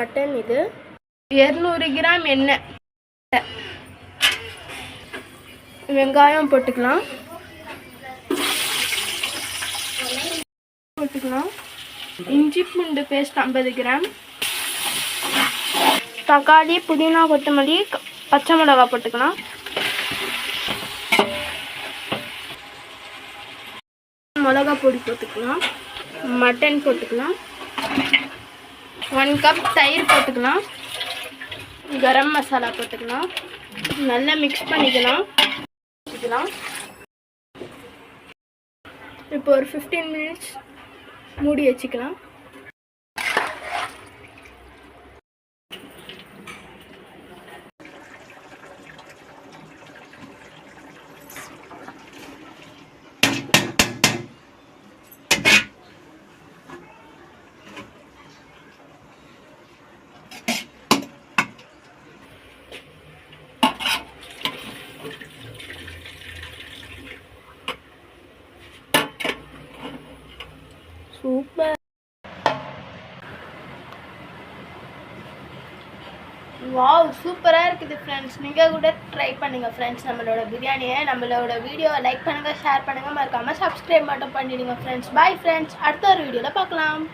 Mutton இது 200 gram எண்ணெய், வெங்காயம் போட்டுக்கலாம், இஞ்சி பூண்டு பேஸ்ட் 50 கிராம், தக்காளி, புதினா, கொத்தமல்லி, பச்சை மிளகா போட்டுக்கலாம், மிளகா பொடி போட்டுக்கலாம், மட்டன் போட்டுக்கலாம், 1 கப் தயிர் போட்டுக்கலாம், கரம் மசாலா போட்டுக்கலாம், நல்லா மிக்ஸ் பண்ணிக்கலாம். இப்போ ஒரு 15 மினிட்ஸ் மூடி வச்சுக்கலாம். சூப்பர். வாவ், சூப்பராக இருக்குது ஃப்ரெண்ட்ஸ். நீங்கள் கூட ட்ரை பண்ணுங்கள் ஃப்ரெண்ட்ஸ். நம்மளோட பிரியாணியை, நம்மளோட வீடியோவை லைக் பண்ணுங்கள், ஷேர் பண்ணுங்கள், மறக்காமல் சப்ஸ்கிரைப் மட்டும் பண்ணிடுங்க ஃப்ரெண்ட்ஸ். பாய் ஃப்ரெண்ட்ஸ், அடுத்த ஒரு வீடியோவில் பார்க்கலாம்.